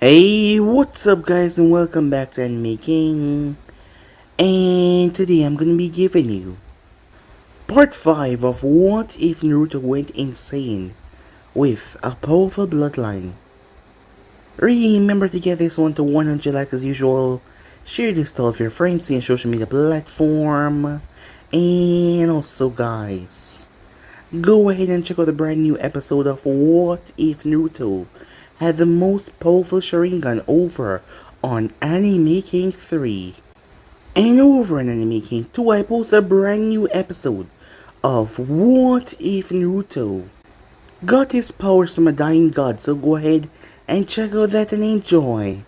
Hey, what's up guys and welcome back to Anime King. And today I'm gonna be giving you part 5 of What If Naruto Went Insane with a Powerful Bloodline. Remember to get this one to 100 likes as usual, share this to all of your friends and social media platform, and also guys, go ahead and check out the brand new episode of What If Naruto had the most powerful Sharingan over on Anime King 3. And over on Anime King 2 I post a brand new episode of What If Naruto got his powers from a dying god, so go ahead and check out that and enjoy.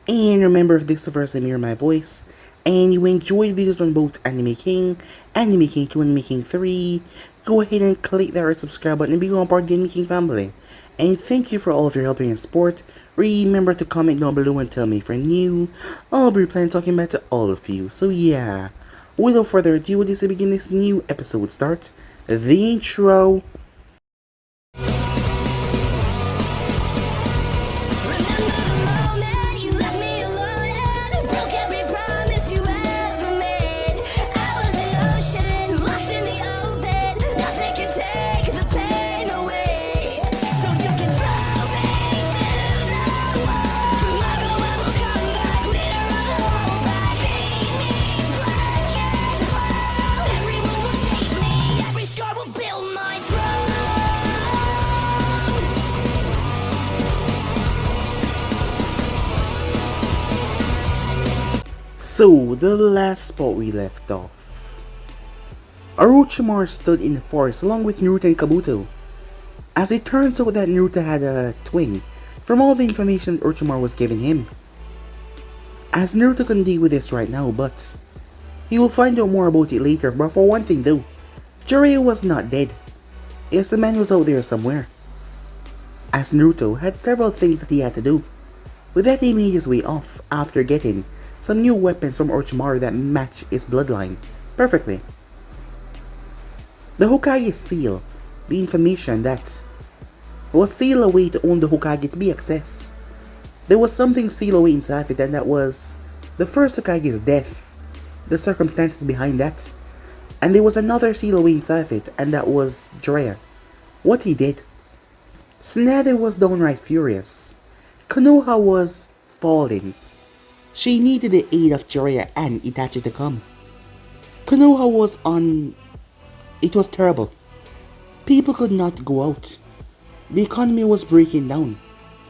And remember, if this is the first time you hear my voice, and you enjoy videos on both Anime King, Anime King 2, Anime King 3, go ahead and click that red subscribe button and become part of the Anime King family. And thank you for all of your help and support. Remember to comment down below and tell me if you're new. I'll be planning talking back to all of you. So yeah, without further ado, let's begin this new episode. Start the intro. So, the last spot we left off. Orochimaru stood in the forest along with Naruto and Kabuto. As it turns out that Naruto had a twin, from all the information Orochimaru was giving him. As Naruto couldn't deal with this right now, but he will find out more about it later. But for one thing though, Jiraiya was not dead. Yes, the man was out there somewhere. As Naruto had several things that he had to do. With that, he made his way off after getting some new weapons from Orochimaru that match his bloodline perfectly. The Hokage's seal, the information that was sealed away to own the Hokage to be accessed. There was something sealed away inside it, and that was the first Hokage's death, the circumstances behind that. And there was another seal away inside it, and that was Jiraiya. What he did. Tsunade was downright furious. Konoha was falling. She needed the aid of Jiraiya and Itachi to come. Konoha was on... It was terrible. People could not go out. The economy was breaking down.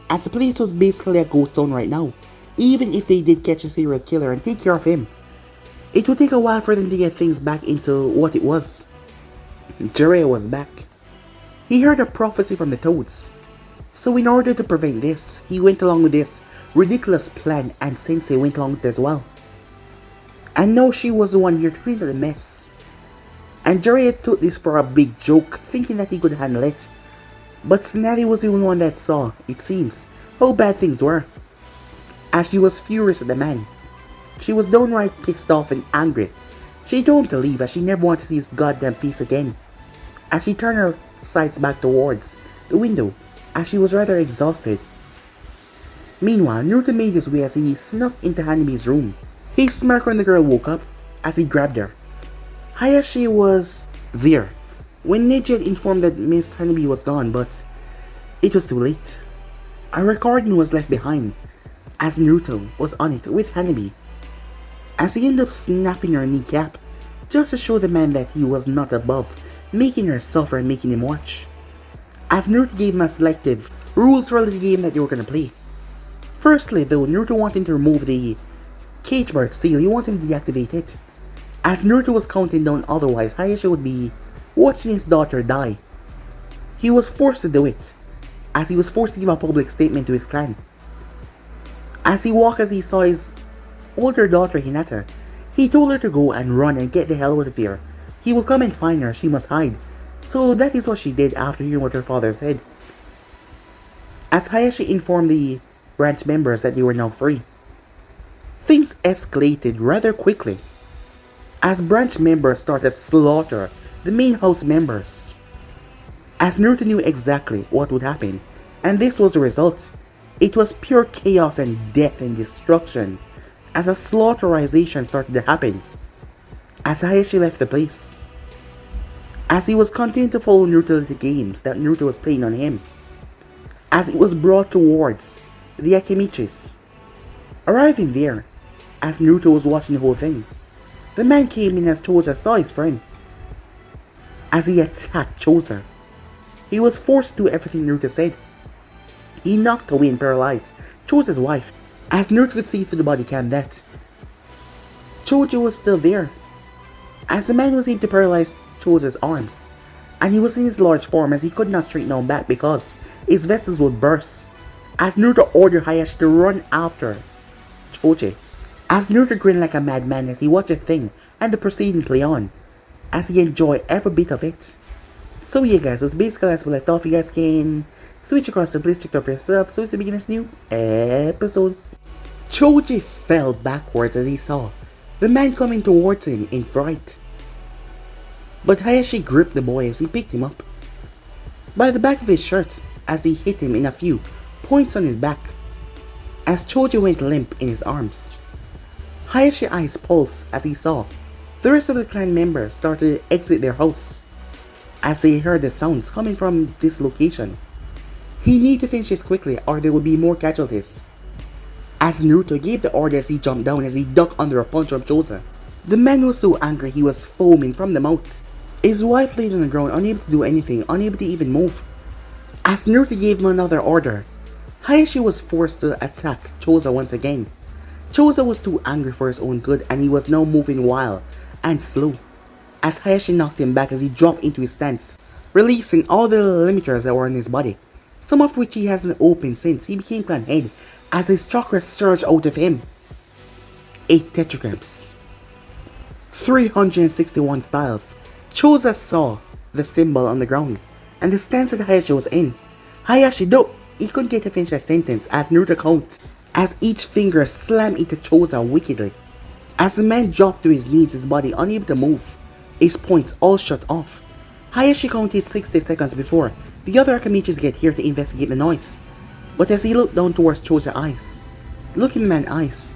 As the place was basically a ghost town right now. Even if they did catch a serial killer and take care of him, it would take a while for them to get things back into what it was. Jiraiya was back. He heard a prophecy from the Toads. So in order to prevent this, he went along with this ridiculous plan, and Sensei went along with it as well. And now she was the one here to clean up the mess. And Jiraiya took this for a big joke, thinking that he could handle it. But Tsunade was the only one that saw, it seems, how bad things were. As she was furious at the man. She was downright pissed off and angry. She told him to leave as she never wanted to see his goddamn face again. As she turned her sights back towards the window, as she was rather exhausted. Meanwhile, Naruto made his way as he snuck into Hanabi's room. He smirked when the girl woke up as he grabbed her. Hayashi was there when Neji had informed that Miss Hanabi was gone, but it was too late. A recording was left behind as Naruto was on it with Hanabi, as he ended up snapping her kneecap just to show the man that he was not above making her suffer and making him watch. As Naruto gave him a selective rules for the game that they were going to play. Firstly though, Naruto wanted to remove the cage bird seal. He wanted to deactivate it. As Naruto was counting down, otherwise Hayashi would be watching his daughter die. He was forced to do it, as he was forced to give a public statement to his clan. As he walked, as he saw his older daughter Hinata, he told her to go and run and get the hell out of here. He will come and find her, she must hide. So that is what she did after hearing what her father said. As Hayashi informed the branch members that they were now free, things escalated rather quickly. As branch members started to slaughter the main house members. As Naruto knew exactly what would happen, and this was the result. It was pure chaos and death and destruction as a slaughterization started to happen as Hayashi left the place. As he was continuing to follow Naruto to the games that Naruto was playing on him. As it was brought towards the Akimichis. Arriving there, as Naruto was watching the whole thing, the man came in as Choza saw his friend. As he attacked Choza, he was forced to do everything Naruto said. He knocked away and paralyzed Choza's wife, as Naruto could see through the body cam that Choji was still there. As the man was able to paralyze Choza's arms, and he was in his large form as he could not straighten out back because his vessels would burst, as Naruto ordered Hayashi to run after Choji. As Naruto grinned like a madman as he watched the thing and the proceeding play on, as he enjoyed every bit of it. So yeah guys, that's basically as we left off. You guys can switch across and please check it out for yourself. So it's the beginning of this new episode. Choji fell backwards as he saw the man coming towards him in fright. But Hayashi gripped the boy as he picked him up by the back of his shirt as he hit him in a few points on his back, as Choji went limp in his arms. Hayashi's eyes pulsed as he saw the rest of the clan members started to exit their house as they heard the sounds coming from this location. He needed to finish this quickly or there would be more casualties. As Naruto gave the order as he jumped down as he ducked under a punch from Choza. The man was so angry he was foaming from the mouth. His wife laid on the ground unable to do anything, unable to even move. As Naruto gave him another order, Hayashi was forced to attack Choza once again. Choza was too angry for his own good and he was now moving wild and slow, as Hayashi knocked him back as he dropped into his stance, releasing all the limiters that were in his body, some of which he hasn't opened since he became clan head, as his chakra surged out of him. 8 tetragrams. 361 styles. Choza saw the symbol on the ground and the stance that Hayashi was in. Hayashi, though, he couldn't get to finish that sentence as Naruto counted, as each finger slammed into Choza wickedly. As the man dropped to his knees, his body unable to move, his points all shut off. Hayashi counted 60 seconds before the other Akimichis get here to investigate the noise. But as he looked down towards Choza's eyes, looking in man's eyes,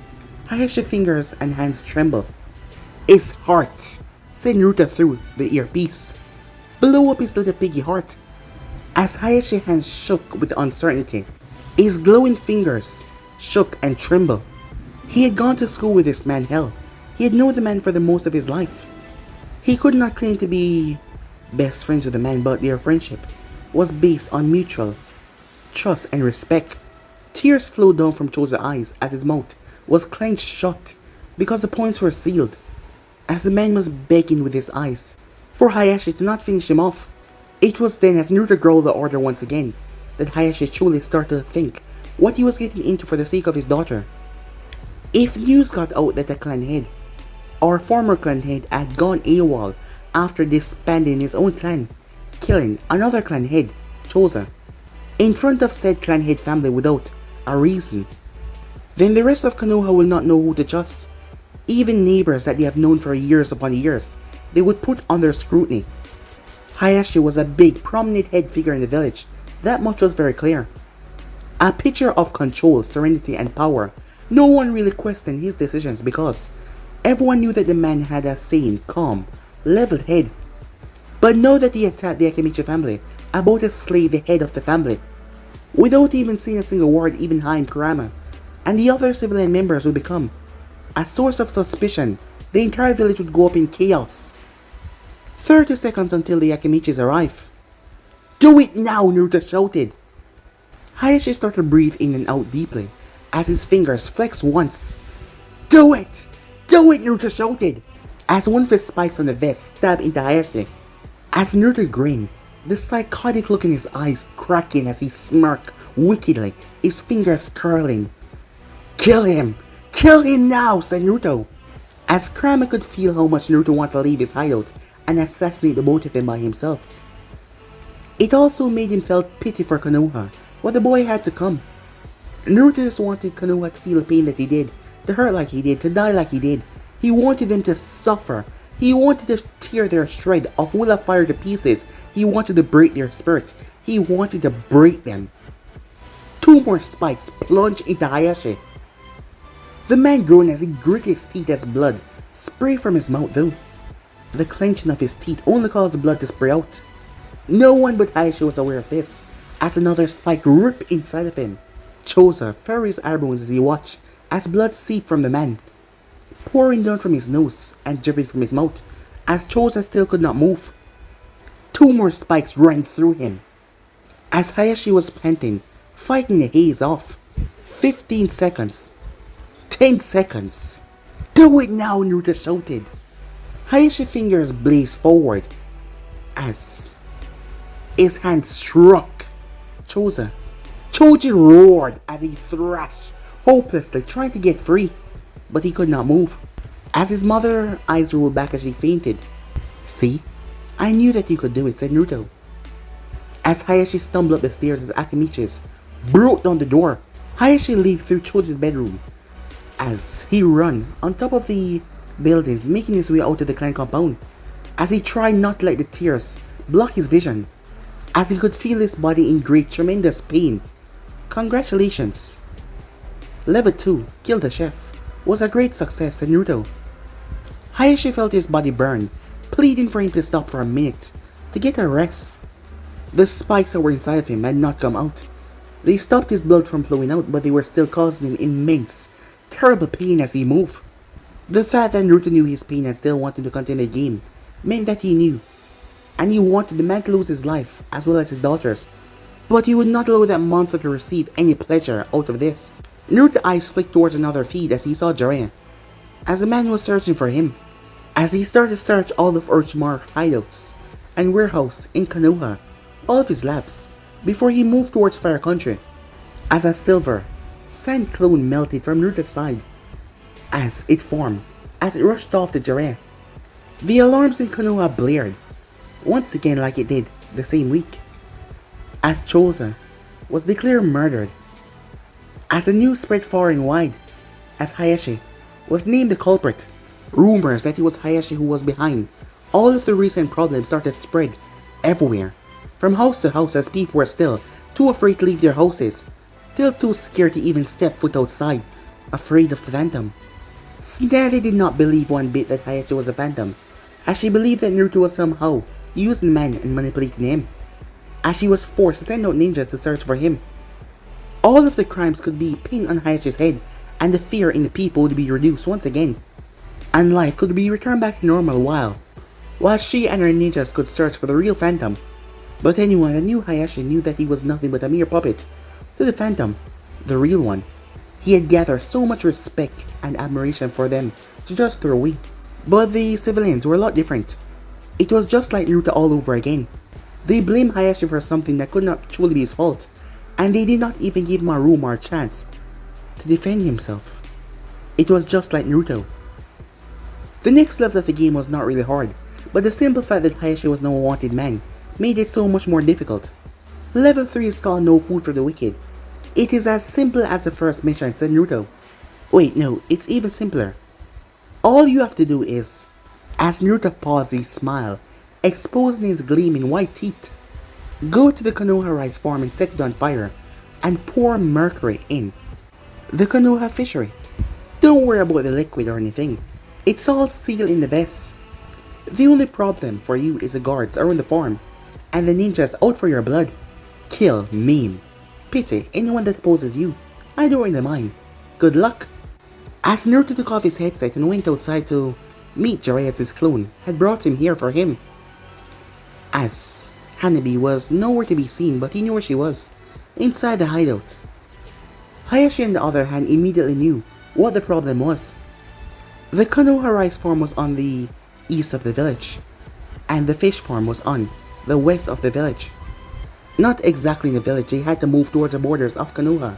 Hayashi's fingers and hands trembled. His heart, said Naruto through the earpiece, blew up his little piggy heart. As Hayashi's hands shook with uncertainty, his glowing fingers shook and trembled. He had gone to school with this man Hell. He had known the man for the most of his life. He could not claim to be best friends with the man, but their friendship was based on mutual trust and respect. Tears flowed down from Choza's eyes as his mouth was clenched shut because the points were sealed, as the man was begging with his eyes for Hayashi to not finish him off. It was then as Naruto growled the order once again that Hayashi truly started to think what he was getting into for the sake of his daughter. If news got out that the clan head, or former clan head, had gone AWOL after disbanding his own clan, killing another clan head, Choza, in front of said clan head family without a reason, then the rest of Konoha will not know who to trust. Even neighbors that they have known for years upon years, they would put under scrutiny. Hayashi was a big, prominent head figure in the village, that much was very clear. A picture of control, serenity and power. No one really questioned his decisions because everyone knew that the man had a sane, calm, leveled head. But now that he attacked the Akimichi family, about to slay the head of the family, without even saying a single word even behind Kurama, and the other civilian members would become a source of suspicion, the entire village would go up in chaos. 30 seconds until the Akimichis arrive. Do it now, Naruto shouted. Hayashi started to breathe in and out deeply, as his fingers flexed once. Do it! Do it, Naruto shouted, as one of his spikes on the vest stabbed into Hayashi. As Naruto grinned, the psychotic look in his eyes cracking as he smirked wickedly, his fingers curling. Kill him! Kill him now, said Naruto. As Kurama could feel how much Naruto wanted to leave his hideout and assassinate the both of them by himself. It also made him feel pity for Konoha, what the boy had to come. Naruto just wanted Konoha to feel the pain that he did, to hurt like he did, to die like he did. He wanted them to suffer. He wanted to tear their shred of will of fire to pieces. He wanted to break their spirit. He wanted to break them. 2 more spikes plunged into Hayashi. The man groaned as he gritted his teeth as blood sprayed from his mouth though. The clenching of his teeth only caused the blood to spray out. No one but Hayashi was aware of this, as another spike ripped inside of him. Choza furrowed his eyebrows as he watched as blood seeped from the man, pouring down from his nose and dripping from his mouth, as Choza still could not move. 2 more spikes ran through him, as Hayashi was panting, fighting the haze off. 15 seconds. 10 seconds. Do it now, Naruto shouted. Hayashi's fingers blazed forward as his hand struck Choza. Choji roared as he thrashed hopelessly, trying to get free, but he could not move. As his mother's eyes rolled back as she fainted. "See? I knew that you could do it," said Naruto. As Hayashi stumbled up the stairs as Akimichi's broke down the door, Hayashi leaped through Choji's bedroom as he ran on top of the buildings, making his way out of the clan compound, as he tried not to let the tears block his vision, as he could feel his body in great tremendous pain. "Congratulations. Level 2, kill the chef, was a great success," said Naruto. Hayashi felt his body burn, pleading for him to stop for a minute to get a rest. The spikes that were inside of him had not come out. They stopped his blood from flowing out, but they were still causing him immense, terrible pain as he moved. The fact that Naruto knew his pain and still wanted to continue the game meant that he knew, and he wanted the man to lose his life as well as his daughters. But he would not allow that monster to receive any pleasure out of this. Naruto's eyes flicked towards another feed as he saw Jiraiya, as the man was searching for him. As he started to search all of Orochimaru's hideouts and warehouse in Konoha, all of his labs, before he moved towards Fire Country, as a silver sand clone melted from Naruto's side as it formed, as it rushed off to Jiraiya. The alarms in Konoha blared, once again like it did the same week, as Choza was declared murdered. As the news spread far and wide, as Hayashi was named the culprit, rumors that it was Hayashi who was behind all of the recent problems started to spread everywhere, from house to house, as people were still too afraid to leave their houses, still too scared to even step foot outside, afraid of the Phantom. Snazzy did not believe one bit that Hayashi was a Phantom, as she believed that Naruto was somehow using the man and manipulating him, as she was forced to send out ninjas to search for him. All of the crimes could be pinned on Hayashi's head, and the fear in the people would be reduced once again, and life could be returned back to normal while she and her ninjas could search for the real Phantom. But anyone that knew Hayashi knew that he was nothing but a mere puppet to the Phantom, the real one. He had gathered so much respect and admiration for them to just throw away. But the civilians were a lot different. It was just like Naruto all over again. They blamed Hayashi for something that could not truly be his fault, and they did not even give him a room or a chance to defend himself. It was just like Naruto. The next level of the game was not really hard, but the simple fact that Hayashi was no wanted man made it so much more difficult. Level 3 is called No Food for the Wicked. It is as simple as the first mission, said Naruto. Wait, no, it's even simpler. All you have to do is, as Naruto paused, he smiled, exposing his gleaming white teeth. Go to the Konoha rice farm and set it on fire, and pour mercury in the Konoha fishery. Don't worry about the liquid or anything. It's all sealed in the vest. The only problem for you is the guards around the farm, and the ninjas out for your blood. Kill, maim, pity anyone that opposes you. I don't really mind. Good luck. As Naruto took off his headset and went outside to meet Jiraiya, as his clone had brought him here for him. As Hanabi was nowhere to be seen, but he knew where she was, inside the hideout. Hayashi on the other hand immediately knew what the problem was. The Konoha rice farm was on the east of the village, and the fish farm was on the west of the village. Not exactly in the village, they had to move towards the borders of Konoha.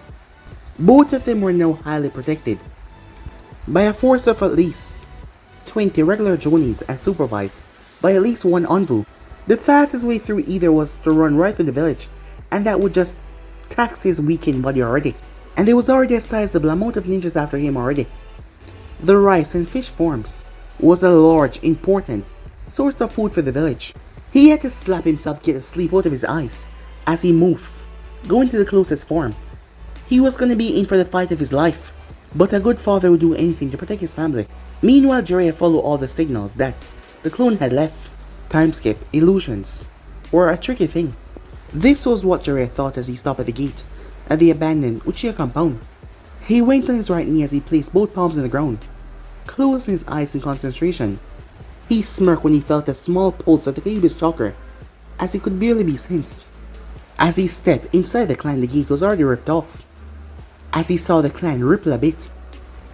Both of them were now highly protected by a force of at least 20 regular Jonins and supervised by at least one Anvu. The fastest way through either was to run right through the village, and that would just tax his weakened body already, and there was already a sizable amount of ninjas after him already. The rice and fish farms was a large, important source of food for the village. He had to slap himself to get the sleep out of his eyes as he moved, going to the closest farm, He was gonna be in for the fight of his life, but a good father would do anything to protect his family. Meanwhile, Jiraiya followed all the signals that the clone had left. Time skip, illusions, were a tricky thing. This was what Jiraiya thought as he stopped at the gate at the abandoned Uchiha compound. He went on his right knee as he placed both palms on the ground, closing his eyes in concentration. He smirked when he felt a small pulse of the Kyuubi's chakra, as it could barely be sensed. As he stepped inside the clan, the gate was already ripped off. As he saw the clan ripple a bit,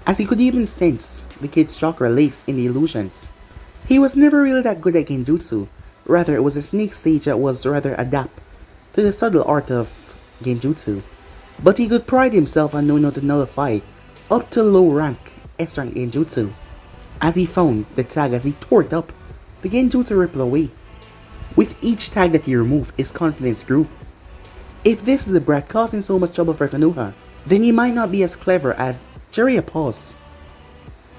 as he could even sense the kid's chakra laced in the illusions. He was never really that good at genjutsu, rather it was a snake stage that was rather adapt to the subtle art of genjutsu. But he could pride himself on knowing how to nullify up to low rank S-rank genjutsu. As he found the tag as he tore it up, the genjutsu rippled away. With each tag that he removed, his confidence grew. If this is the brat causing so much trouble for Konoha, then he might not be as clever as Jiraiya paused.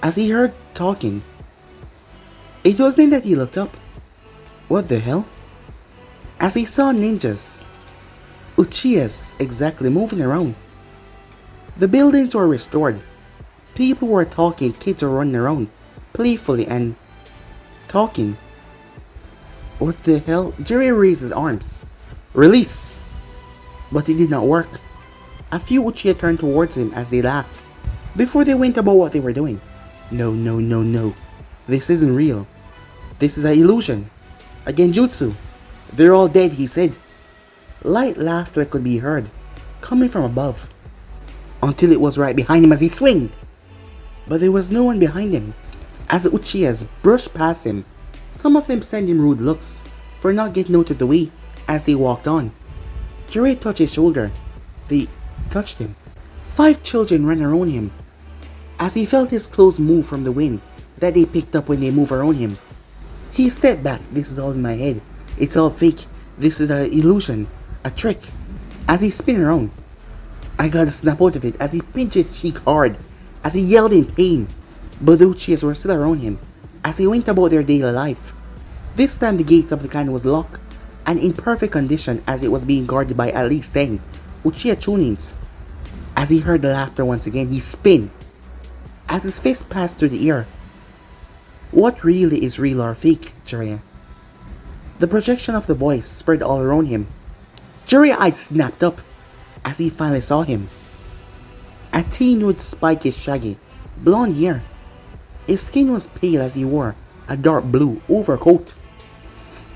As he heard talking, it was then that he looked up. What the hell? As he saw ninjas, Uchihas exactly moving around. The buildings were restored. People were talking, kids were running around, playfully and talking. What the hell? Jiraiya raised his arms. Release! But it did not work. A few Uchiha turned towards him as they laughed, before they went about what they were doing. No, no, no, no. This isn't real. This is an illusion. A genjutsu. They're all dead, he said. Light laughter could be heard, coming from above, until it was right behind him as he swung. But there was no one behind him. As the Uchihas brushed past him, some of them sent him rude looks for not getting out of the way as they walked on. Jiraiya touched his shoulder. They touched him. 5 children ran around him. As he felt his clothes move from the wind that they picked up when they moved around him, he stepped back. This is all in my head. It's all fake. This is an illusion. A trick. As he spun around, I gotta snap out of it as he pinched his cheek hard, as he yelled in pain. But the Uchihas were still around him as he went about their daily life. This time the gates of the clan was locked and in perfect condition as it was being guarded by at least 10 Uchiha Chunins. As he heard the laughter once again, he spun as his fist passed through the air. What really is real or fake, Jiraiya? The projection of the voice spread all around him. Jiraiya's eyes snapped up as he finally saw him. A teen with spiky, shaggy, blonde hair. His skin was pale as he wore a dark blue overcoat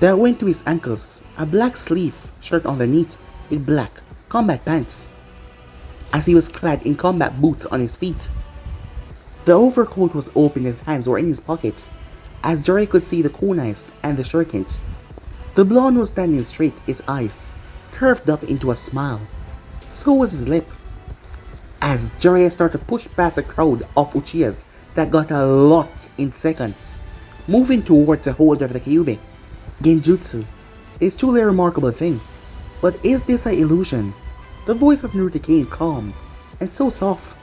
that went to his ankles, a black sleeve shirt underneath with black combat pants, as he was clad in combat boots on his feet. The overcoat was open, his hands were in his pockets, as Jiraiya could see the kunais and the shurikens. The blonde was standing straight, his eyes curved up into a smile. So was his lip. As Jiraiya started to push past a crowd of Uchihas that got a lot in seconds, moving towards the holder of the Kyuubi. Genjutsu is truly a remarkable thing, but is this an illusion? The voice of Naruto came calm and so soft.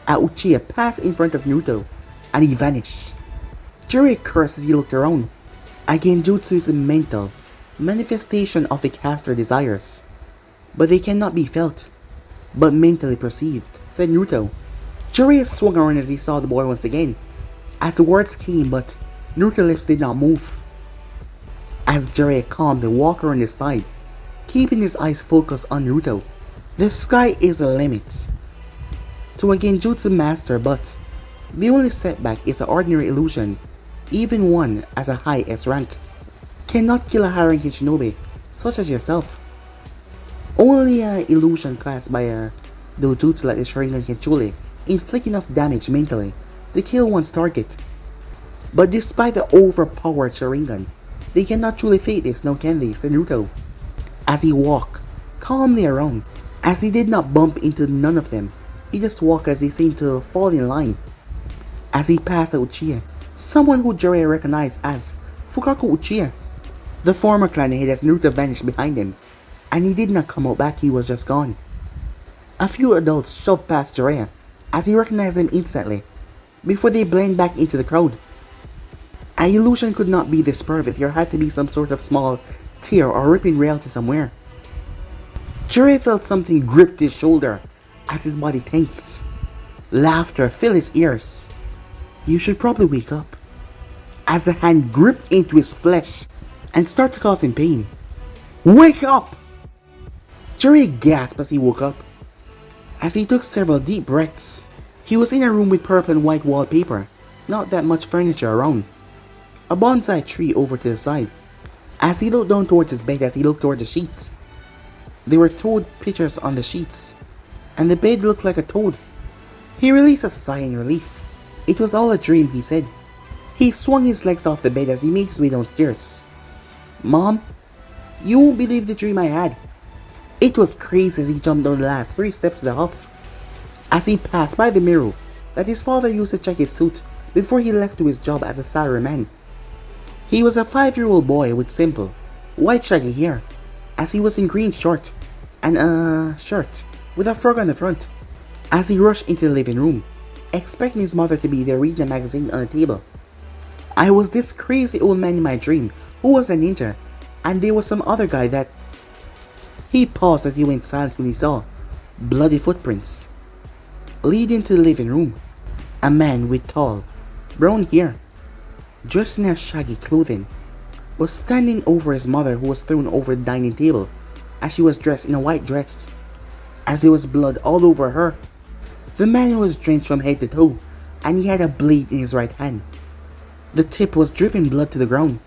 A Uchiha passed in front of Naruto and he vanished. Jiraiya cursed as he looked around. A genjutsu is a mental manifestation of the caster desires, but they cannot be felt, but mentally perceived, said Naruto. Jiraiya swung around as he saw the boy once again, as the words came but Naruto's lips did not move. As Jiraiya calmed and walked around his side, keeping his eyes focused on Naruto. The sky is a limit to a genjutsu master, but the only setback is an ordinary illusion. Even one as a high S rank cannot kill a high-ranking shinobi such as yourself. Only an illusion cast by a dojutsu like the Sharingan can truly inflict enough damage mentally to kill one's target. But despite the overpowered Sharingan, they cannot truly fake this, now can they, said Naruto, as he walked calmly around. As he did not bump into none of them, he just walked as he seemed to fall in line. As he passed a Uchiha, someone who Jiraiya recognized as Fukaku Uchiha, the former clan head, as Naruto vanished behind him, and he did not come out back, he was just gone. A few adults shoved past Jiraiya as he recognized them instantly, before they blend back into the crowd. An illusion could not be this perfect, there had to be some sort of small tear or rip in reality somewhere. Jiraiya felt something gripped his shoulder as his body tensed. Laughter filled his ears. "You should probably wake up," as the hand gripped into his flesh and started to cause him pain. "Wake up!" Jiraiya gasped as he woke up. As he took several deep breaths, he was in a room with purple and white wallpaper, not that much furniture around. A bonsai tree over to the side. As he looked down towards his bed, as he looked towards the sheets, there were toad pictures on the sheets, and the bed looked like a toad. He released a sigh in relief. It was all a dream, he said. He swung his legs off the bed as he made his way downstairs. "Mom, you won't believe the dream I had." It was crazy as he jumped down the last 3 steps of the huff. As he passed by the mirror that his father used to check his suit before he left to his job as a salaryman. He was a 5-year-old boy with simple, white shaggy hair, as he was in green short and a shirt with a frog on the front. As he rushed into the living room, expecting his mother to be there reading a magazine on the table. "I was this crazy old man in my dream who was a ninja, and there was some other guy that..." He paused as he went silent when he saw bloody footprints leading to the living room. A man with tall, brown hair, dressed in a shaggy clothing, was standing over his mother, who was thrown over the dining table as she was dressed in a white dress, as there was blood all over her. The man was drenched from head to toe, and he had a blade in his right hand. The tip was dripping blood to the ground.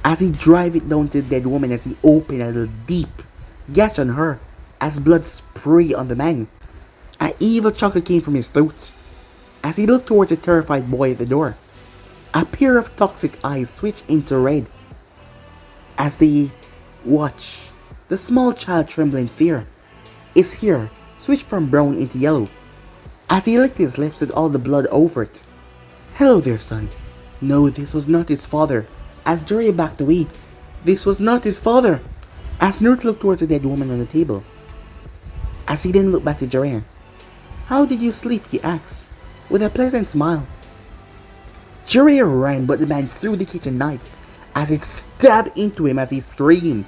As he drove it down to the dead woman, as he opened a little deep gash on her, as blood sprayed on the man. An evil chuckle came from his throat. As he looked towards the terrified boy at the door, a pair of toxic eyes switched into red. As they watched, the small child trembled in fear. His hair switched from brown into yellow, as he licked his lips with all the blood over it. "Hello there, son." No, this was not his father. As Jiraiya backed away, this was not his father. As Naruto looked towards the dead woman on the table, as he then looked back to Jiraiya. "How did you sleep?" he asked, with a pleasant smile. Jiraiya ran, but the man threw the kitchen knife as it stabbed into him as he screamed.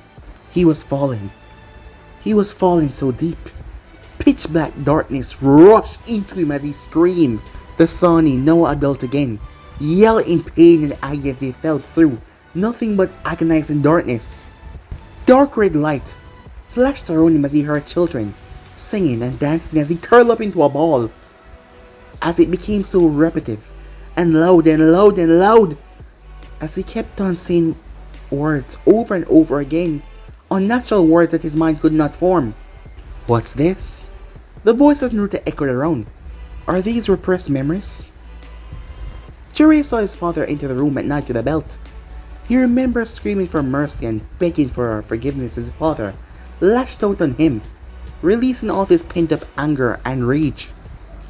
He was falling. He was falling so deep. Pitch black darkness rushed into him as he screamed. The Sani, now adult again, yelled in pain and agony as he fell through nothing but agonizing darkness. Dark red light flashed around him as he heard children singing and dancing as he curled up into a ball. As it became so repetitive and loud and loud and loud, as he kept on saying words over and over again, unnatural words that his mind could not form. "What's this?" The voice of Naruto echoed around. "Are these repressed memories?" Jiraiya saw his father enter the room at night with a belt. He remembered screaming for mercy and begging for forgiveness as his father lashed out on him, releasing all of his pent-up anger and rage.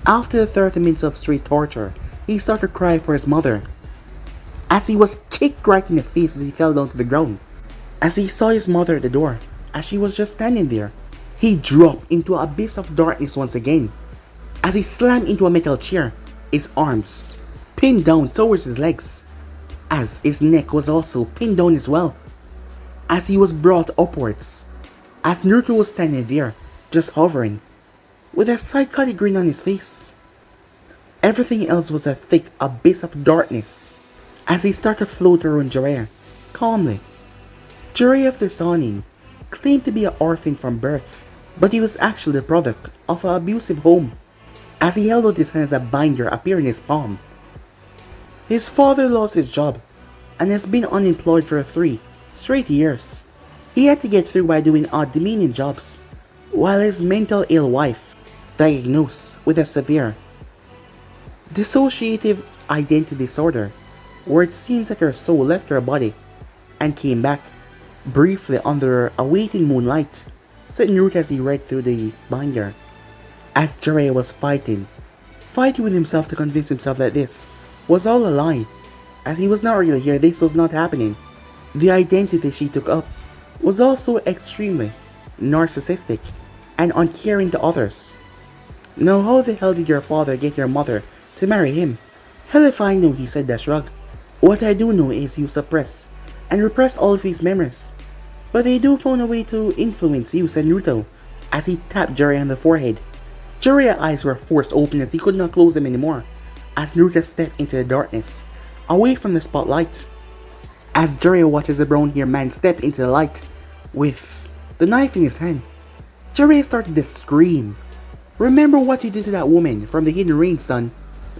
After the 30 minutes of street torture, he started to cry for his mother, as he was kicked right in the face as he fell down to the ground. As he saw his mother at the door, as she was just standing there, he dropped into an abyss of darkness once again, as he slammed into a metal chair, his arms pinned down towards his legs, as his neck was also pinned down as well, as he was brought upwards, as Naruto was standing there, just hovering, with a psychotic grin on his face. Everything else was a thick abyss of darkness, as he started to float around Jiraiya, calmly. Jiraiya of the Sannin claimed to be an orphan from birth, but he was actually the product of an abusive home, as he held out his hand as a binder appeared in his palm. His father lost his job and has been unemployed for 3 straight years. He had to get through by doing odd demeaning jobs, while his mental ill wife, diagnosed with a severe dissociative identity disorder, where it seems that her soul left her body and came back briefly under a waiting moonlight, said Naruto as he read through the binder. As Jiraiya was fighting with himself to convince himself that this was all a lie, as he was not really here, this was not happening. The identity she took up was also extremely narcissistic and uncaring to others. "Now how the hell did your father get your mother to marry him?" "Hell if I know," he said with a shrug. "What I do know is you suppress and repress all of these memories. But they do find a way to influence you," said Naruto, as he tapped Jiraiya on the forehead. Jiraiya's eyes were forced open as he could not close them anymore, as Naruto stepped into the darkness, away from the spotlight. As Jiraiya watches the brown-haired man step into the light, with the knife in his hand, Jiraiya started to scream. "Remember what you did to that woman from the Hidden Rain, son."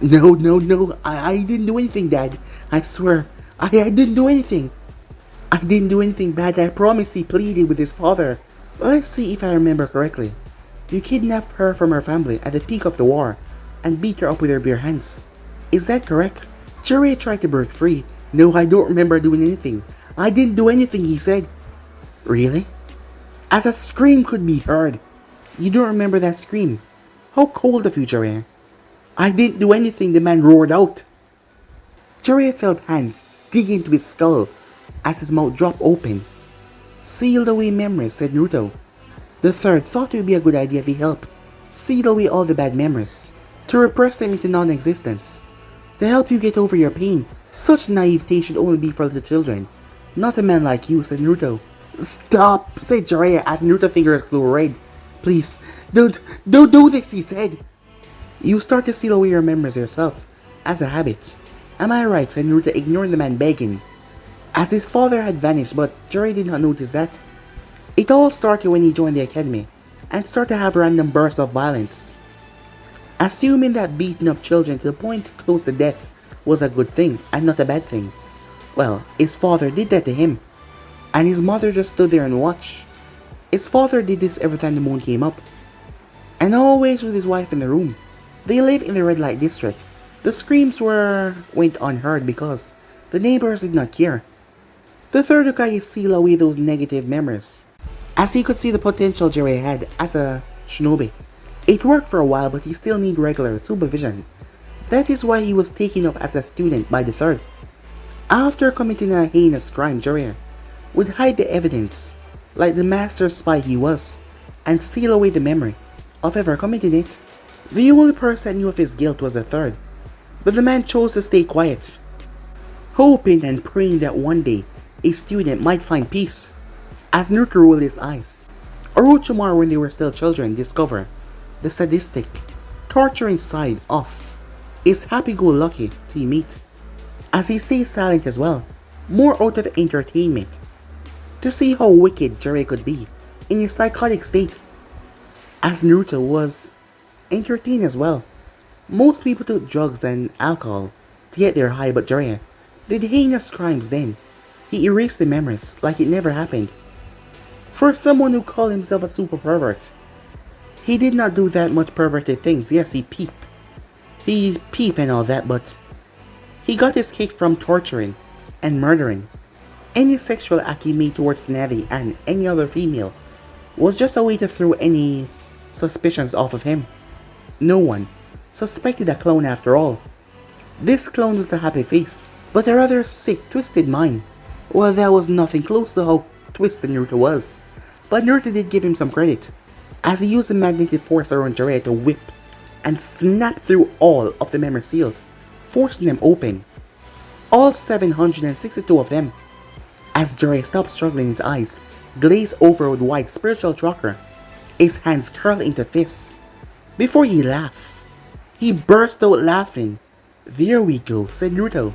No, I didn't do anything, Dad. I swear, I didn't do anything. I didn't do anything bad, I promise, he pleaded with his father. Let's see if I remember correctly. You kidnapped her from her family at the peak of the war and beat her up with your bare hands. Is that correct? Jiraiya tried to break free. No, I don't remember doing anything. I didn't do anything, he said. Really? As a scream could be heard. You don't remember that scream? How cold of you, Jiraiya. I didn't do anything, the man roared out. Jiraiya felt hands dig into his skull as his mouth dropped open. Sealed away memories, said Naruto. The third thought it would be a good idea if he helped seal away all the bad memories, to repress them into non-existence, to help you get over your pain. Such naivete should only be for little children, not a man like you, said Naruto. Stop, said Jiraiya as Naruto's fingers grew red. Please, don't do this, he said. You start to seal away your memories yourself, as a habit. Am I right, said Naruto, ignoring the man begging. As his father had vanished, but Jiraiya did not notice that. It all started when he joined the academy, and started to have random bursts of violence. Assuming that beating up children to the point close to death was a good thing, and not a bad thing. Well, his father did that to him, and his mother just stood there and watched. His father did this every time the moon came up, and always with his wife in the room. They live in the red light district. The screams went unheard because the neighbors did not care. The third Hokage sealed away those negative memories, as he could see the potential Jiraiya had as a shinobi. It worked for a while, but he still needed regular supervision. That is why he was taken up as a student by the third. After committing a heinous crime, Jiraiya would hide the evidence, like the master spy he was, and seal away the memory of ever committing it. The only person who knew of his guilt was the third, but the man chose to stay quiet, hoping and praying that one day a student might find peace. As Naruto rolled his eyes, Orochimaru, when they were still children, discovered the sadistic, torturing side of his happy-go-lucky teammate, as he stays silent as well, more out of entertainment, to see how wicked Jiraiya could be in his psychotic state. As Naruto was entertained as well. Most people took drugs and alcohol to get their high, but Jiraiya did heinous crimes then. He erased the memories like it never happened. For someone who called himself a super pervert, he did not do that much perverted things. Yes, he peep and all that, but he got his kick from torturing and murdering. Any sexual act he made towards Navi and any other female was just a way to throw any suspicions off of him. No one suspected a clone after all. This clone was the happy face, but a rather sick, twisted mind. Well, that was nothing close to how twisted Naruto was, but Naruto did give him some credit, as he used the magnetic force around Jiraiya to whip and snap through all of the memory seals, forcing them open. All 762 of them. As Jiraiya stopped struggling, his eyes glazed over with white spiritual chakra, his hands curled into fists. Before he laughed, he burst out laughing. There we go, said Naruto,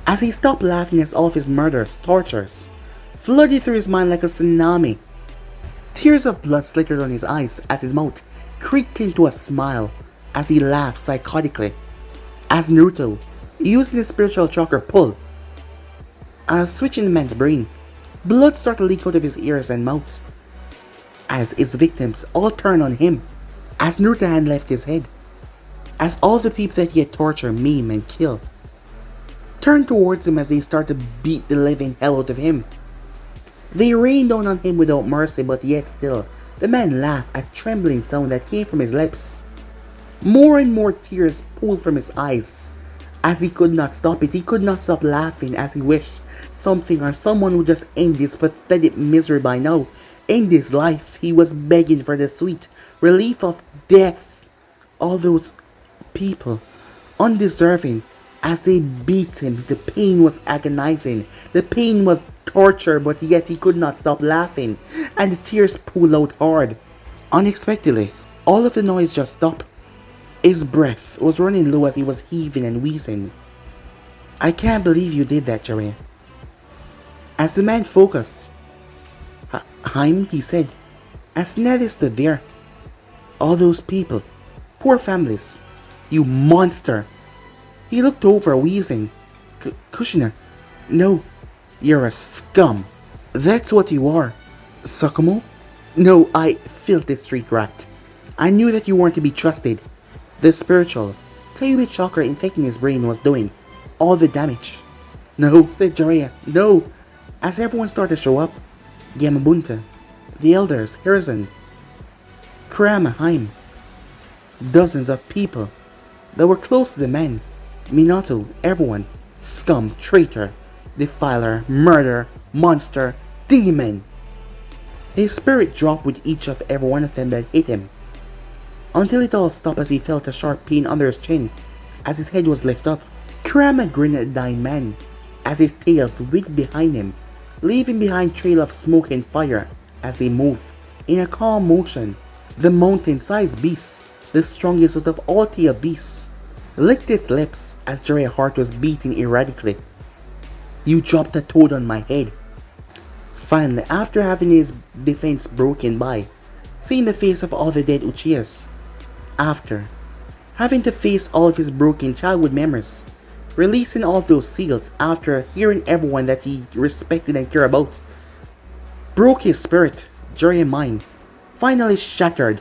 as he stopped laughing as all of his murders, tortures, flooded through his mind like a tsunami. Tears of blood slickered on his eyes as his mouth creaked into a smile as he laughed psychotically. As Naruto, using his spiritual chakra pull, a switch in the man's brain, blood started to leak out of his ears and mouth, as his victims all turned on him. As Naruto had left his head, as all the people that he had tortured, maimed, and killed turned towards him as they started to beat the living hell out of him. They rained down on him without mercy, but yet still, the man laughed, a trembling sound that came from his lips. More and more tears pooled from his eyes, as he could not stop it. He could not stop laughing as he wished something or someone would just end this pathetic misery by now. End his life. He was begging for the sweet relief of death. All those people, undeserving, as they beat him, the pain was agonizing. The pain was torture, but yet he could not stop laughing, and the tears pooled out hard. Unexpectedly, All of the noise just stopped. His breath was running low as he was heaving and wheezing. I can't believe you did that, Jiraiya. As the man focused, Haim, he said, as Nelly stood there. All those people, poor families, you monster. He looked over, wheezing. Kushina, no, you're a scum. That's what you are. Sakumo? No, I filthy street rat. I knew that you weren't to be trusted. The spiritual, Kyuubi chakra infecting his brain was doing all the damage. No, said Jiraiya, no. As everyone started to show up, Yamabunta, the elders, Hiruzen, Kurama, Haim, dozens of people that were close to the men, Minato, everyone, scum, traitor, defiler, murderer, monster, demon. His spirit dropped with each of every one of them that hit him, until it all stopped as he felt a sharp pain under his chin as his head was lifted up. Kurama grinned at the dying man as his tails wigged behind him, leaving behind a trail of smoke and fire as they moved in a calm motion. The mountain-sized beast, the strongest out of all tail beasts, licked its lips as Jiraiya's heart was beating erratically. You dropped a toad on my head. Finally, after having his defense broken by seeing the face of all the dead Uchihas, after having to face all of his broken childhood memories, releasing all of those seals after hearing everyone that he respected and cared about, broke his spirit, Jiraiya's mind finally shattered.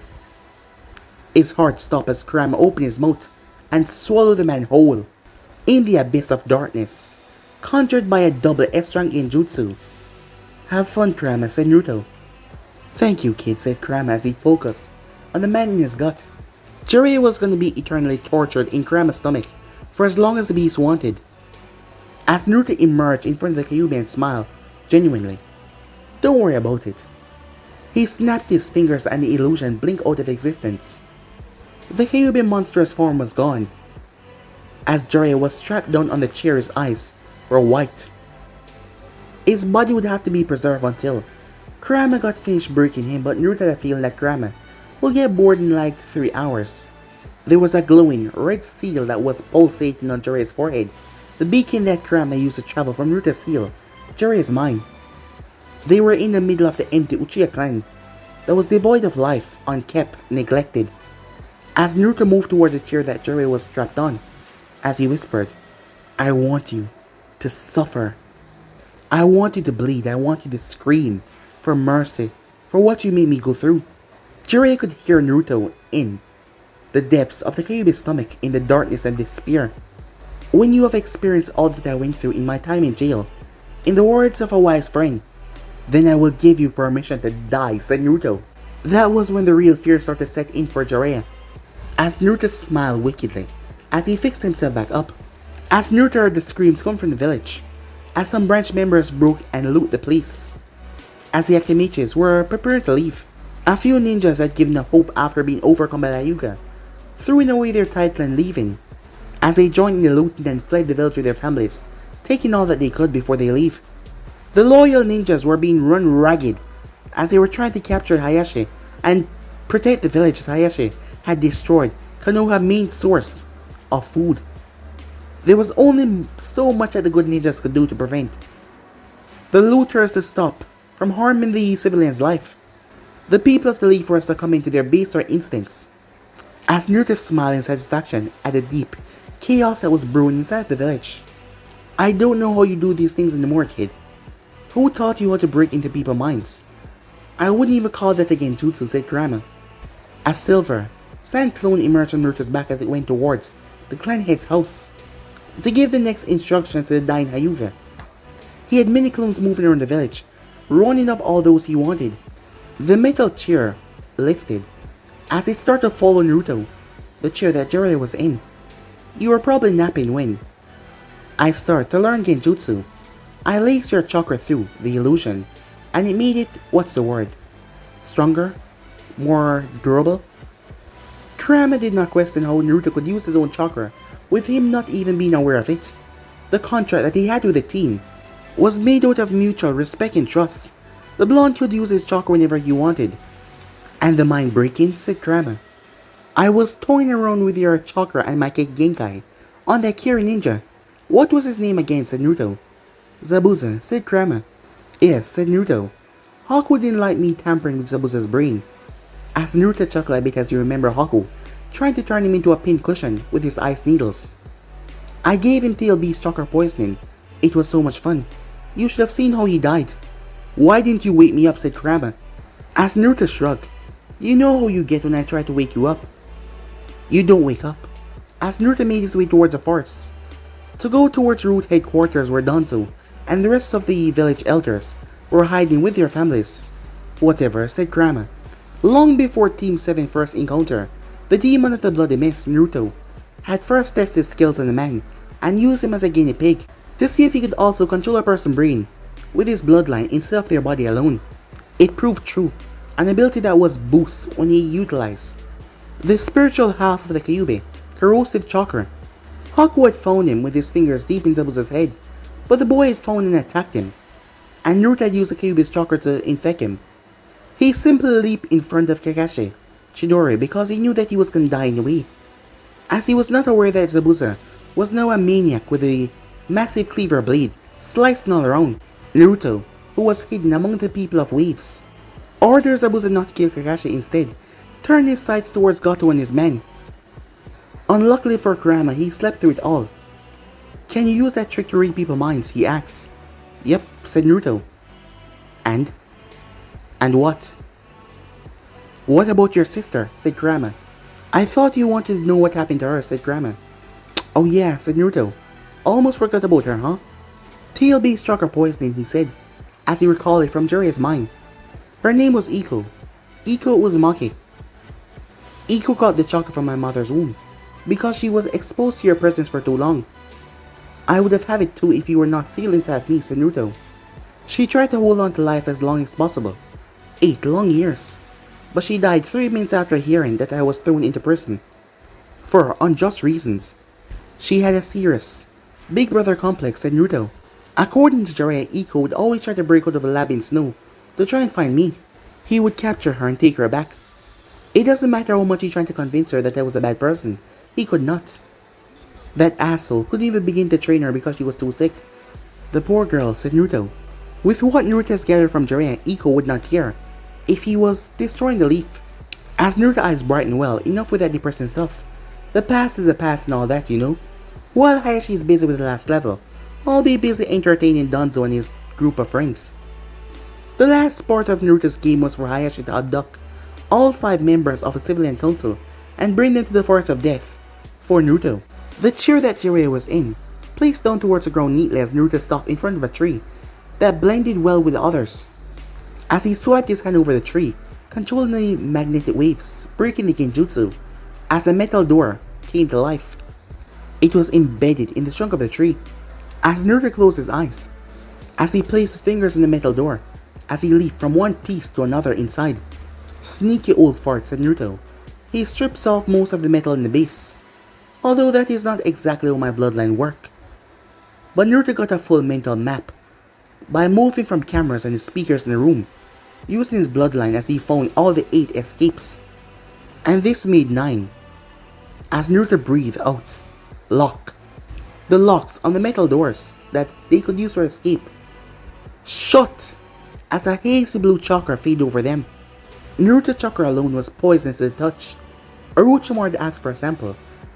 His heart stopped as Kurama opened his mouth and swallowed the man whole in the abyss of darkness, conjured by a double S-rank genjutsu. Have fun, Kurama, said Naruto. Thank you, kid, said Kurama as he focused on the man in his gut. Jiraiya was going to be eternally tortured in Kurama's stomach for as long as the beast wanted. As Naruto emerged in front of the Kyuubi and smiled, genuinely. Don't worry about it. He snapped his fingers and the illusion blinked out of existence. The Kyuubi monstrous form was gone. As Jiraiya was strapped down on the chair, his eyes were white. His body would have to be preserved until Kurama got finished breaking him, but Naruto had a feeling that Kurama will get bored in like 3 hours. There was a glowing red seal that was pulsating on Jiraiya's forehead, the beacon that Kurama used to travel from Naruto's seal, Jiraiya's mind. They were in the middle of the empty Uchiha clan that was devoid of life, unkept, neglected. As Naruto moved towards the chair that Jiraiya was strapped on, as he whispered, I want you to suffer. I want you to bleed. I want you to scream for mercy for what you made me go through. Jiraiya could hear Naruto in the depths of the Kyuubi's stomach in the darkness and despair. When you have experienced all that I went through in my time in jail, in the words of a wise friend, then I will give you permission to die, said Naruto. That was when the real fear started to set in for Jiraiya. As Naruto smiled wickedly, as he fixed himself back up, as Naruto heard the screams come from the village, as some branch members broke and looted the place, as the Akimichis were preparing to leave, a few ninjas had given up hope after being overcome by the Hyuga, throwing away their title and leaving, as they joined in the looting and fled the village with their families, taking all that they could before they leave. The loyal ninjas were being run ragged as they were trying to capture Hayashi and protect the village as Hayashi had destroyed Konoha's main source of food. There was only so much that the good ninjas could do to prevent the looters to stop from harming the civilians' life. The people of the leaf were succumbing to their baser instincts. As Naruto smiled in satisfaction at the deep chaos that was brewing inside the village. I don't know how you do these things anymore, kid. Who taught you how to break into people's minds? I wouldn't even call that a genjutsu, said Kurama. As Silver, Sand Clone emerged on Naruto's back as it went towards the clan head's house to give the next instructions to the dying Hyuga. He had many clones moving around the village, rounding up all those he wanted. The metal chair lifted as it started to follow Naruto, the chair that Jiraiya was in. You were probably napping when I started to learn genjutsu. I laced your chakra through the illusion, and it made it, what's the word? Stronger? More durable? Kurama did not question how Naruto could use his own chakra, with him not even being aware of it. The contract that he had with the team was made out of mutual respect and trust. The blonde could use his chakra whenever he wanted. And the mind breaking, said Kurama. I was toying around with your chakra and my Genkai on that Kiri ninja. What was his name again, said Naruto. Zabuza, said Kurama. Yes, said Naruto. Haku didn't like me tampering with Zabuza's brain. As Naruto chuckled a bit as you remember Haku trying to turn him into a pincushion with his ice needles. I gave him TLB's chakra poisoning. It was so much fun. You should have seen how he died. Why didn't you wake me up, said Kurama. As Naruto shrugged. You know how you get when I try to wake you up. You don't wake up. As Naruto made his way towards the forest. To go towards Root headquarters where Danzo and the rest of the village elders were hiding with their families. Whatever, said Kurama. Long before Team 7 first encounter, the demon of the bloody mist, Naruto, had first tested his skills on a man and used him as a guinea pig to see if he could also control a person's brain with his bloodline instead of their body alone. It proved true, an ability that was boost when he utilized the spiritual half of the Kyuubi, corrosive chakra. Haku had found him with his fingers deep in Zabuza's head, but the boy had found and attacked him, and Naruto had used the Kyuubi's chakra to infect him. He simply leaped in front of Kakashi Chidori because he knew that he was going to die in a way, as he was not aware that Zabuza was now a maniac with a massive cleaver blade slicing all around. Naruto, who was hidden among the people of waves, ordered Zabuza not to kill Kakashi, instead turned his sights towards Goto and his men. Unluckily for Kurama, he slept through it all. Can you use that trick to read people's minds, he asked. Yep, said Naruto. And what? What about your sister, said Kurama. I thought you wanted to know what happened to her, said Kurama. Oh yeah, said Naruto. Almost forgot about her, huh? TLB struck her poisoning, he said, as he recalled it from Jiraiya's mind. Her name was Iko. Iko Uzumaki. Iko got the chakra from my mother's womb, because she was exposed to your presence for too long. I would have had it too if you were not sealed inside me, said Naruto. She tried to hold on to life as long as possible. 8 long years. But she died 3 minutes after hearing that I was thrown into prison. For unjust reasons. She had a serious big brother complex, said Naruto. According to Jiraiya, Iko would always try to break out of a lab in snow to try and find me. He would capture her and take her back. It doesn't matter how much he tried to convince her that I was a bad person. He could not. That asshole couldn't even begin to train her because she was too sick. The poor girl, said Naruto. With what Naruto has gathered from Jiraiya, Iko would not care if he was destroying the leaf. As Naruto's eyes brightened, well, enough with that depressing stuff. The past is the past and all that, you know. While Hayashi is busy with the last level, I'll be busy entertaining Danzo and his group of friends. The last part of Naruto's game was for Hayashi to abduct all 5 members of the civilian council and bring them to the forest of death for Naruto. The chair that Jiraiya was in placed down towards the ground neatly as Naruto stopped in front of a tree that blended well with the others. As he swiped his hand over the tree, controlling the magnetic waves, breaking the genjutsu, as the metal door came to life. It was embedded in the trunk of the tree. As Naruto closed his eyes, as he placed his fingers in the metal door, as he leaped from one piece to another inside. Sneaky old fart, said Naruto. He strips off most of the metal in the base, although that is not exactly how my bloodline work. But Naruto got a full mental map by moving from cameras and the speakers in the room, using his bloodline as he found all the 8 escapes. And this made 9. As Naruto breathed out, lock. The locks on the metal doors that they could use for escape shut as a hazy blue chakra faded over them. Naruto's chakra alone was poisonous to the touch. Orochimaru had asked for a sample,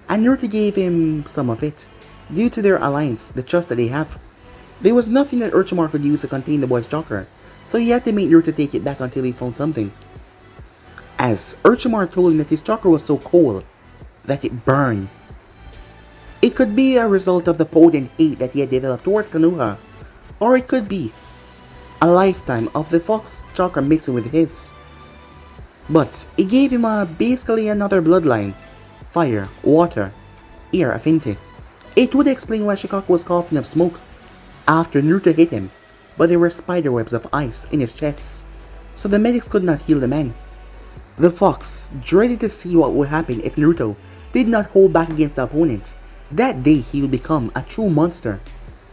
and Naruto gave him some of it, due to their alliance, the trust that they have. There was nothing that Orochimaru could use to contain the boy's chakra, so he had to make Naruto take it back until he found something. As Orochimaru told him that his chakra was so cold that it burned. It could be a result of the potent hate that he had developed towards Konoha, or it could be a lifetime of the fox chakra mixing with his. But it gave him basically another bloodline: fire, water, air affinity. It would explain why Shikaku was coughing up smoke after Naruto hit him, but there were spiderwebs of ice in his chest, so the medics could not heal the man. The fox dreaded to see what would happen if Naruto did not hold back against the opponent. That day he would become a true monster.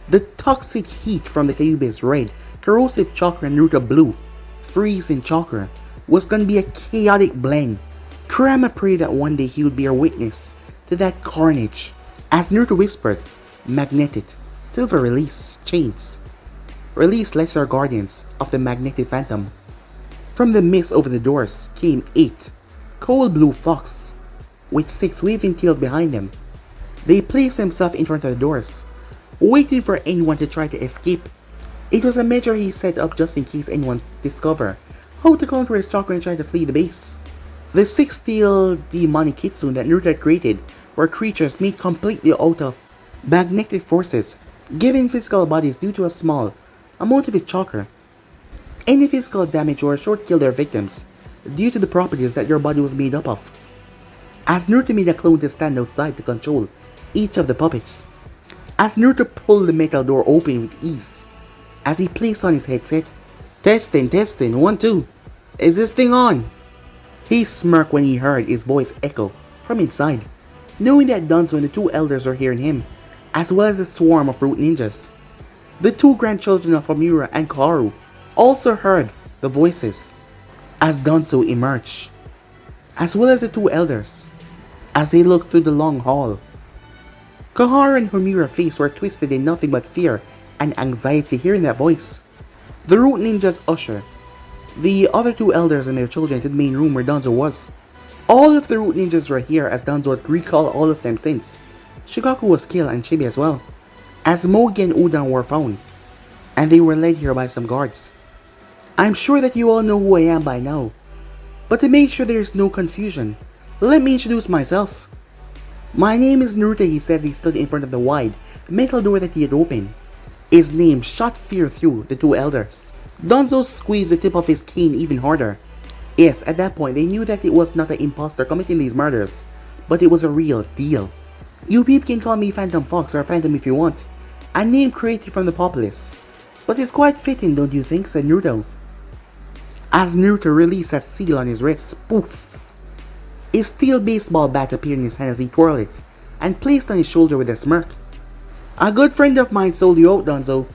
The toxic heat from the Kyuubi's red, corrosive chakra and Naruto blue, freezing chakra was gonna be a chaotic blend. Kurama prayed that one day he would be a witness to that carnage. As Naruto whispered, magnetic, silver release, chains. Release lesser guardians of the magnetic phantom. From the mist over the doors came 8 cold blue fox with 6 waving tails behind them. They placed themselves in front of the doors, waiting for anyone to try to escape. It was a measure he set up just in case anyone discovered how to counter his chakra and try to flee the base. The 6-tailed demonic kitsune that Naruto had created were creatures made completely out of magnetic forces, given physical bodies due to a small amount of its chakra. Any physical damage or short kill their victims due to the properties that your body was made up of. As Naruto made a clone to stand outside to control each of the puppets. As Naruto pulled the metal door open with ease. As he placed on his headset, testing, 1, 2. Is this thing on? He smirked when he heard his voice echo from inside, knowing that Danzo and the 2 elders were hearing him, as well as a swarm of root ninjas. The 2 grandchildren of Homura and Kaoru also heard the voices as Danzo emerged, as well as the 2 elders, as they looked through the long hall. Kaoru and Homura's face were twisted in nothing but fear and anxiety hearing that voice. The root ninjas usher the other 2 elders and their children to the main room where Danzo was. All of the root ninjas were here as Danzo had recalled all of them since Shigaku was killed and Chibi as well, as Mogi and Udon were found, and they were led here by some guards. I'm sure that you all know who I am by now, but to make sure there is no confusion, let me introduce myself. My name is Naruto, he says. He stood in front of the wide metal door that he had opened. His name shot fear through the 2 elders. Danzo squeezed the tip of his cane even harder. Yes, at that point they knew that it was not an imposter committing these murders, but it was a real deal. You people can call me Phantom Fox or Phantom if you want, a name created from the populace. But it's quite fitting, don't you think, said Naruto. As Naruto released a seal on his wrist, poof! A steel baseball bat appeared in his hand as he twirled it, and placed on his shoulder with a smirk. A good friend of mine sold you out, Danzo.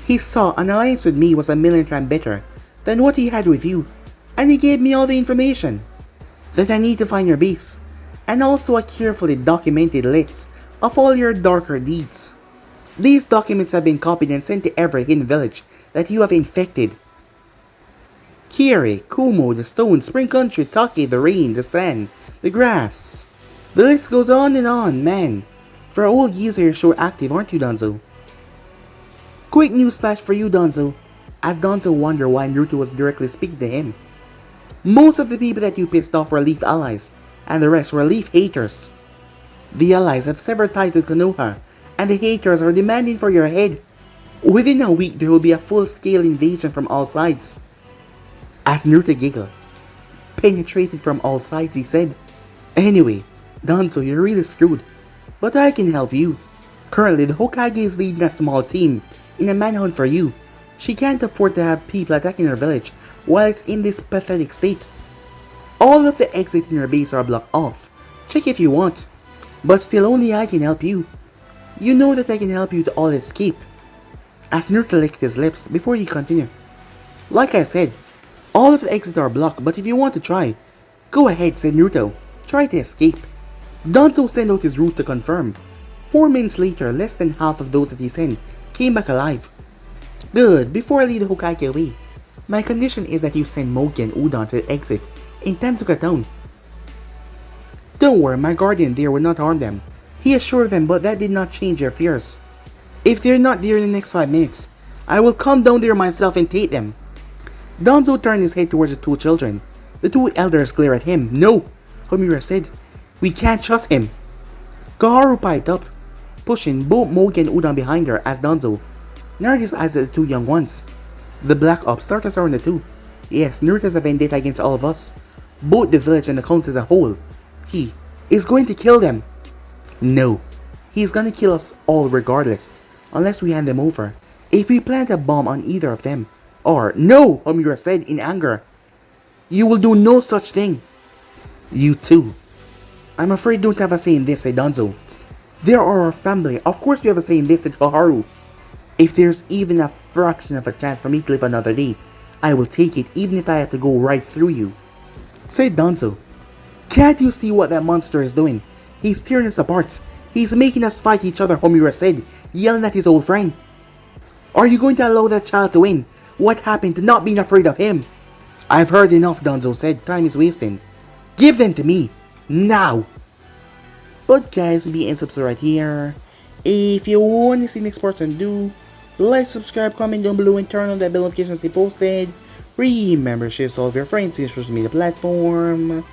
He saw an alliance with me was a million times better than what he had with you, and he gave me all the information that I need to find your base, and also a carefully documented list of all your darker deeds. These documents have been copied and sent to every hidden village that you have infected. Kiri, Kumo, the stone, Spring Country, Taki, the rain, the sand, the grass. The list goes on, man. For a whole year you're sure active, aren't you, Danzo? Quick news flash for you, Danzo, as Danzo wondered why Naruto was directly speaking to him. Most of the people that you pissed off were Leaf allies, and the rest were Leaf haters. The allies have severed ties with Konoha, and the haters are demanding for your head. Within a week there will be a full-scale invasion from all sides. As Naruto giggled, penetrated from all sides, he said, Anyway, Danzo, you're really screwed, but I can help you. Currently, the Hokage is leading a small team in a manhunt for you. She can't afford to have people attacking her village while it's in this pathetic state. All of the exits in her base are blocked off. Check if you want. But still only I can help you. You know that I can help you to all escape. As Naruto licked his lips before he continued. Like I said, all of the exits are blocked, but if you want to try, go ahead, said Naruto. Try to escape. Danzo sent out his route to confirm. 4 minutes later, less than half of those that he sent came back alive. Good, before I lead the Hokage away, my condition is that you send Mogi and Udon to the exit in Tensuka Town. Don't worry, my guardian there will not harm them, he assured them, but that did not change their fears. If they're not there in the next 5 minutes, I will come down there myself and take them. Danzo turned his head towards the 2 children. The 2 elders glared at him. No, Homura said. We can't trust him. Kaoru piped up, pushing both Mogi and Udon behind her as Danzo narrowed his eyes at the 2 young ones. The Black Ops starters are on the 2. Yes, Naruto has a vendetta against all of us, both the village and the council as a whole. He is going to kill them. No, he's gonna kill us all regardless, unless we hand them over. If we plant a bomb on either of them, or no, Homura said in anger. You will do no such thing. You too. I'm afraid don't have a say in this, said Danzo. They are our family. Of course we have a say in this, said Kaoru. If there's even a fraction of a chance for me to live another day, I will take it even if I have to go right through you, said Danzo. Can't you see what that monster is doing? He's tearing us apart. He's making us fight each other, Homura said, yelling at his old friend. Are you going to allow that child to win? What happened to not being afraid of him? I've heard enough, Donzo said. Time is wasting. Give them to me. Now. But guys, be and subscribe right here. If you want to see next part and do, like, subscribe, comment down below, and turn on that bell notifications they posted. Remember, share to all of your friends in social media platform.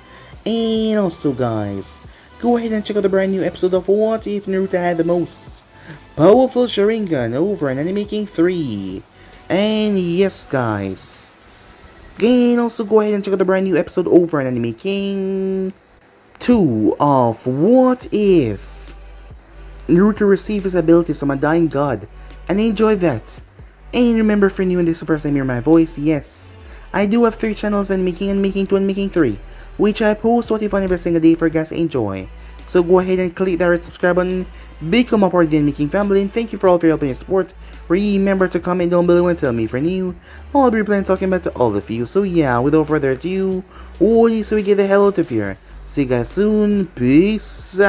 And also guys, go ahead and check out the brand new episode of What If Naruto Had the Most Powerful Sharingan over in Anime King 3. And yes guys, again also go ahead and check out the brand new episode over in Anime King 2 of What If Naruto receives his abilities from a dying god, and enjoy that. And remember, for new and this is the first time you hear my voice, yes, I do have 3 channels, Anime King, Anime King 2, and Anime King 3, which I post What If on every single day for you guys to enjoy. So go ahead and click that red subscribe button, become a part of the Anime King family, and thank you for all of your help and your support. Remember to comment down below and tell me if you're new. I'll be replying talking back to all of you. So yeah, without further ado, so we get the hell out of here. See you guys soon. Peace.